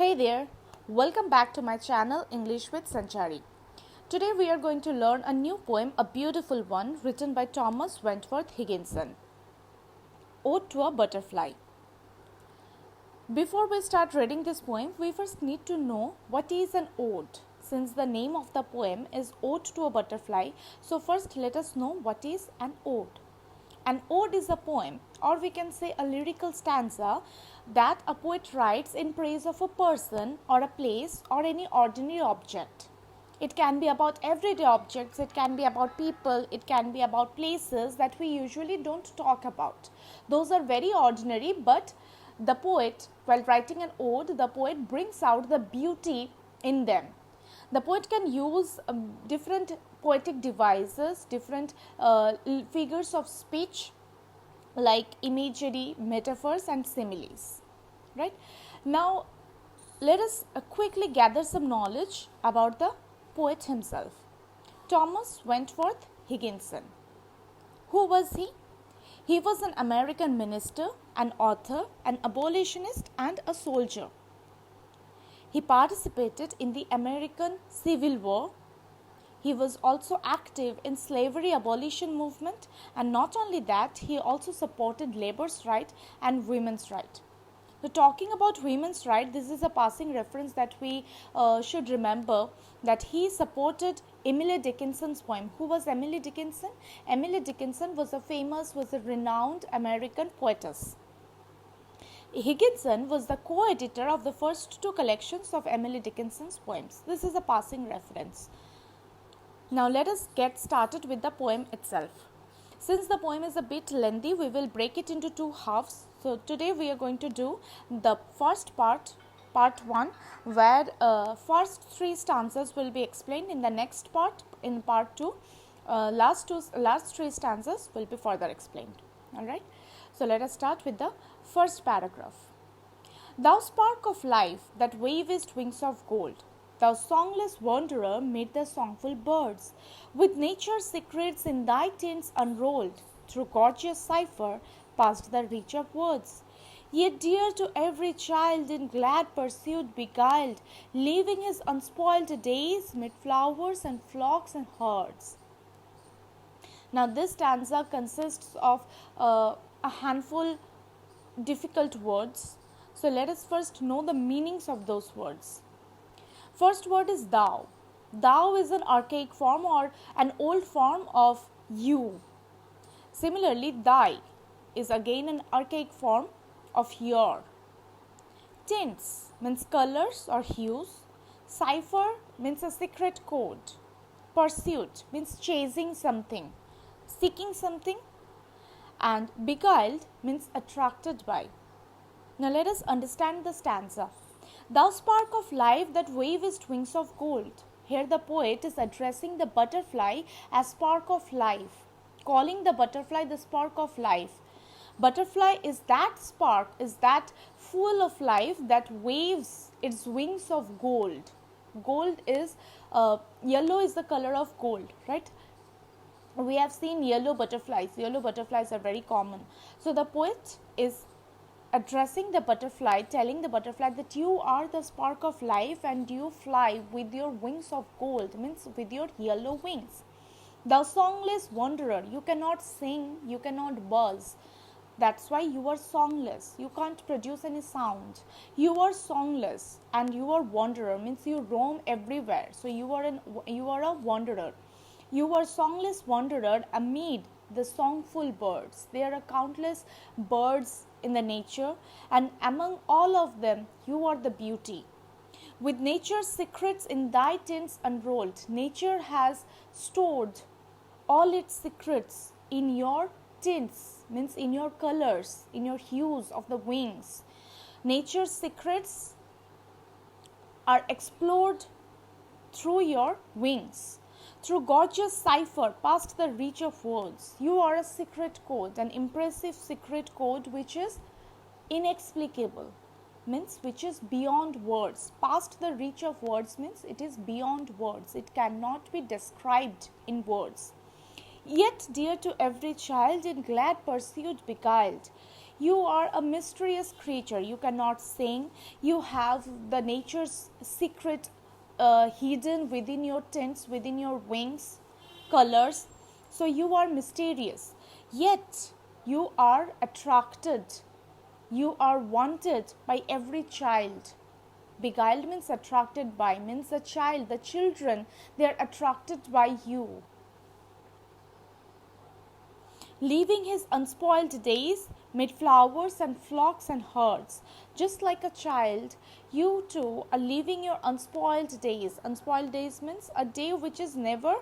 Hey there, welcome back to my channel English with Sanchari. Today we are going to learn a new poem, a beautiful one written by Thomas Wentworth Higginson. Ode to a Butterfly. Before we start reading this poem, we first need to know what is an ode. Since the name of the poem is Ode to a Butterfly, so first let us know what is an ode. An ode is a poem, or we can say a lyrical stanza, that a poet writes in praise of a person or a place or any ordinary object. It can be about everyday objects, it can be about people, it can be about places that we usually don't talk about. Those are very ordinary, but the poet, while writing an ode, the poet brings out the beauty in them. The poet can use different poetic devices, different figures of speech like imagery, metaphors and similes. Right? Now, let us quickly gather some knowledge about the poet himself. Thomas Wentworth Higginson. Who was he? He was an American minister, an author, an abolitionist and a soldier. He participated in the American Civil War. He was also active in slavery abolition movement, and not only that, he also supported labor's right and women's right. So talking about women's right, this is a passing reference that we should remember, that he supported Emily Dickinson's poem. Who was Emily Dickinson? Emily Dickinson was a renowned American poetess. Higginson was the co-editor of the first two collections of Emily Dickinson's poems. This is a passing reference. Now let us get started with the poem itself. Since the poem is a bit lengthy, we will break it into two halves. So today we are going to do the first part 1, where first 3 stanzas will be explained. In the next part, in part 2, last 3 stanzas will be further explained. Alright. So let us start with the first paragraph. Thou spark of life that wavest wings of gold, thou songless wanderer mid the songful birds, with nature's secrets in thy tints unrolled, through gorgeous cipher past the reach of words. Yet dear to every child in glad pursuit beguiled, leaving his unspoiled days mid flowers and flocks and herds. Now this stanza consists of a handful difficult words. So let us first know the meanings of those words. First word is thou. Thou is an archaic form or an old form of you. Similarly, thy is again an archaic form of your. Tints means colors or hues. Cipher means a secret code. Pursuit means chasing something, seeking something. And beguiled means attracted by. Now let us understand the stanza. Thou spark of life that wavest wings of gold. Here the poet is addressing the butterfly as spark of life, calling the butterfly the spark of life. Butterfly is that spark, is that full of life that waves its wings of gold. Gold is, yellow is the color of gold, right? We have seen yellow butterflies. Yellow butterflies are very common. So the poet is addressing the butterfly, telling the butterfly that you are the spark of life and you fly with your wings of gold, means with your yellow wings. Thou songless wanderer, you cannot sing, you cannot buzz. That's why you are songless. You can't produce any sound. You are songless and you are wanderer, means you roam everywhere. So you are a wanderer. You are songless wanderer amid the songful birds. There are countless birds in the nature, and among all of them, you are the beauty. With nature's secrets in thy tints unrolled, nature has stored all its secrets in your tints, means in your colors, in your hues of the wings. Nature's secrets are explored through your wings. Through gorgeous cipher past the reach of words. You are a secret code, an impressive secret code which is inexplicable, means which is beyond words. Past the reach of words means it is beyond words. It cannot be described in words. Yet dear to every child in glad pursuit beguiled. You are a mysterious creature. You cannot sing. You have the nature's secret hidden within your tints, within your wings, colors. So you are mysterious. Yet you are attracted. You are wanted by every child. Beguiled means attracted by, means the child, the children, they are attracted by you. Leaving his unspoiled days mid flowers and flocks and herds. Just like a child, you too are leaving your unspoiled days. Unspoiled days means a day which is never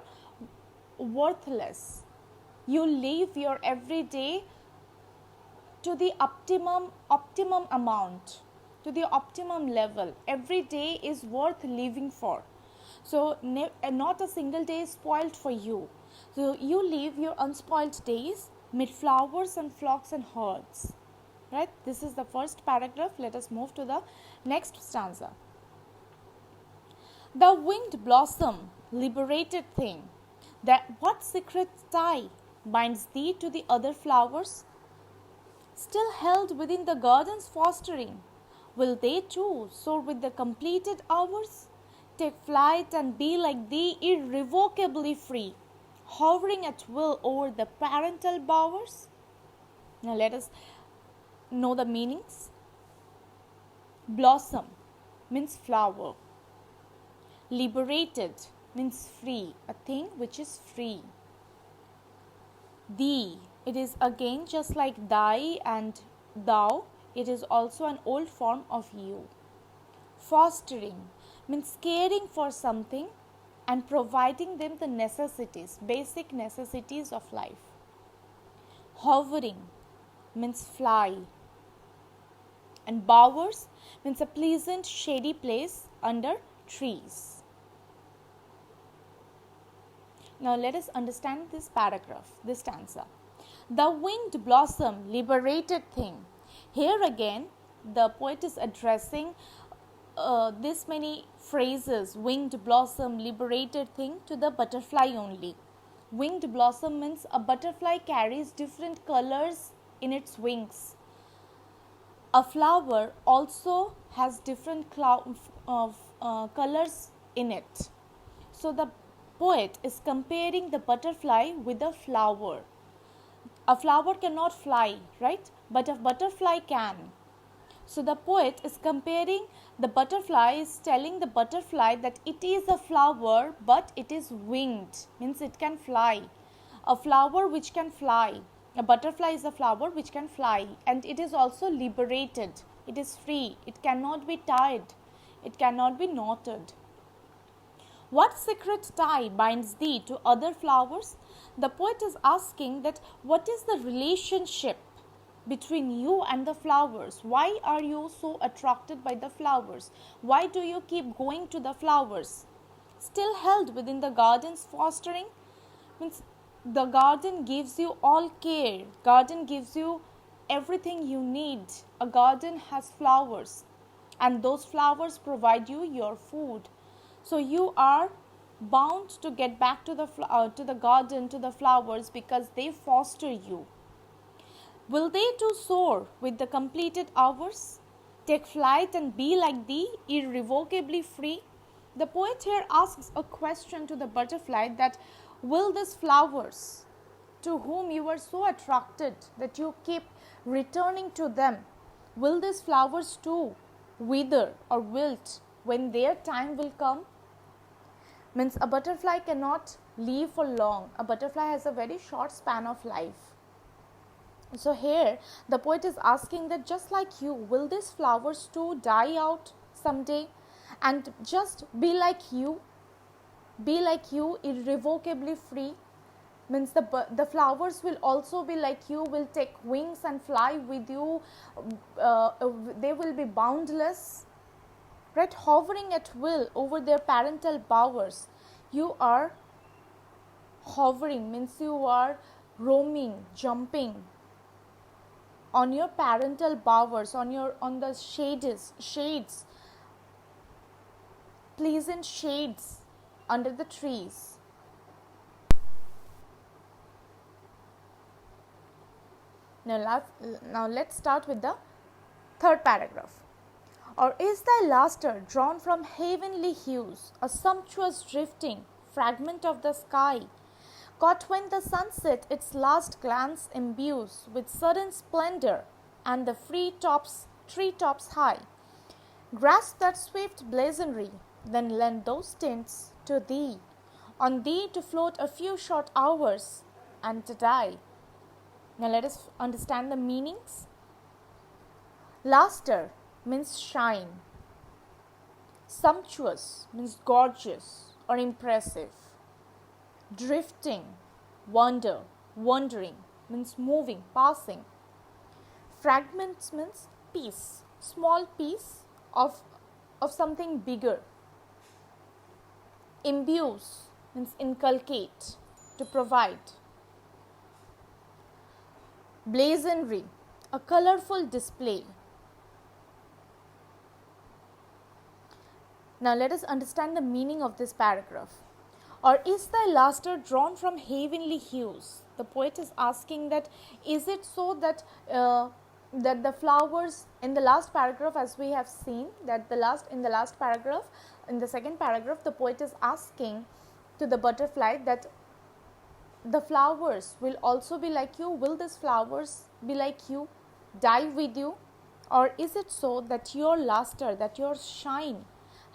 worthless. You leave your everyday to the optimum amount, to the optimum level. Every day is worth living for. So not a single day is spoiled for you. So you live your unspoiled days mid flowers and flocks and herds. Right? This is the first paragraph. Let us move to the next stanza. The winged blossom, liberated thing, that what secret tie binds thee to the other flowers? Still held within the garden's fostering, will they too soar with the completed hours? Take flight and be like thee irrevocably free, hovering at will over the parental bowers? Now let us know the meanings. Blossom means flower. Liberated means free, a thing which is free. Thee, it is again just like thy and thou, it is also an old form of you. Fostering means caring for something and providing them the necessities, basic necessities of life. Hovering means fly. And bowers means a pleasant shady place under trees. Now let us understand this paragraph, this stanza. The winged blossom, liberated thing. Here again, the poet is addressing this many phrases, winged blossom, liberated thing, to the butterfly only. Winged blossom means a butterfly carries different colors in its wings. A flower also has different colors in it. So the poet is comparing the butterfly with a flower. A flower cannot fly, right? But a butterfly can. So the poet is comparing the butterfly, is telling the butterfly that it is a flower but it is winged, means it can fly. A flower which can fly. A butterfly is a flower which can fly, and it is also liberated. It is free. It cannot be tied. It cannot be knotted. What secret tie binds thee to other flowers? The poet is asking that what is the relationship between you and the flowers? Why are you so attracted by the flowers? Why do you keep going to the flowers? Still held within the garden's fostering, means the garden gives you all care. Garden gives you everything you need. A garden has flowers, and those flowers provide you your food. So you are bound to get back to the garden, to the flowers, because they foster you. Will they too soar with the completed hours? Take flight and be like thee, irrevocably free? The poet here asks a question to the butterfly, that will these flowers, to whom you are so attracted that you keep returning to them, will these flowers too wither or wilt when their time will come? Means a butterfly cannot live for long. A butterfly has a very short span of life. So here the poet is asking that just like you, will these flowers too die out someday and just be like you irrevocably free? Means the flowers will also be like you, will take wings and fly with you. They will be boundless, right? Hovering at will over their parental bowers. You are hovering, means you are roaming, jumping on your parental bowers, on the shades, pleasant shades under the trees. Now let's start with the third paragraph. Or is thy lustre drawn from heavenly hues, a sumptuous drifting fragment of the sky, caught when the sunset its last glance imbues with sudden splendor, and the treetops high grasp that swift blazonry, then lend those tints to thee, on thee to float a few short hours and to die. Now let us understand the meanings. Lustre means shine. Sumptuous means gorgeous or impressive. Drifting, wandering means moving, passing. Fragments means piece, small piece of something bigger. Imbues means inculcate, to provide. Blazonry, a colorful display. Now let us understand the meaning of this paragraph. Or is thy lustre drawn from heavenly hues? The poet is asking that, is it so that that the flowers in the last paragraph, as we have seen, that in the second paragraph, the poet is asking to the butterfly that the flowers will also be like you. Will these flowers be like you, die with you? Or is it so that your lustre, that your shine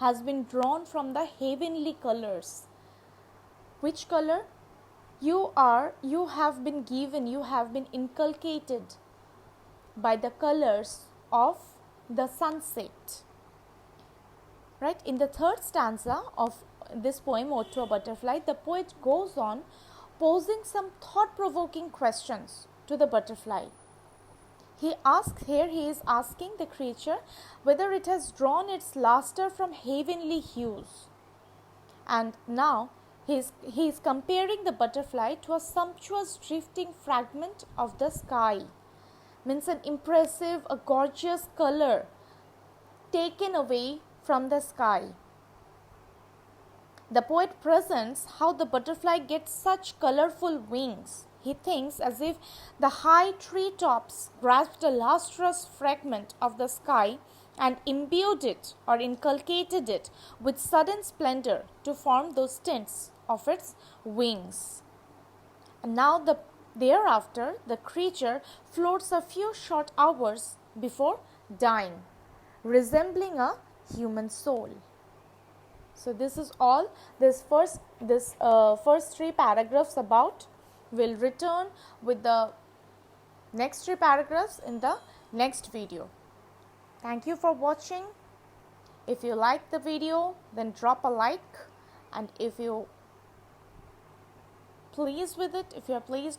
has been drawn from the heavenly colors? Which color? You have been inculcated by the colors of the sunset. Right? In the third stanza of this poem, Ode to a Butterfly, the poet goes on posing some thought-provoking questions to the butterfly. He is asking the creature whether it has drawn its lustre from heavenly hues. And now he is comparing the butterfly to a sumptuous drifting fragment of the sky. Means an impressive, a gorgeous color taken away from the sky. The poet presents how the butterfly gets such colorful wings. He thinks as if the high treetops grasped a lustrous fragment of the sky and imbued it or inculcated it with sudden splendor to form those tints of its wings. And now thereafter the creature floats a few short hours before dying, resembling a human soul. So this is all this first three paragraphs about. We'll return with the next three paragraphs in the next video. Thank you for watching. If you like the video, then drop a like, and if you are pleased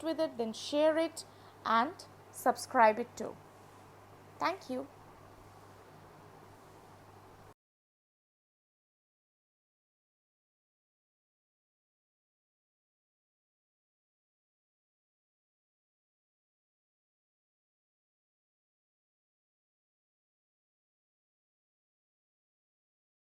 with it, then share it and subscribe it too. Thank you.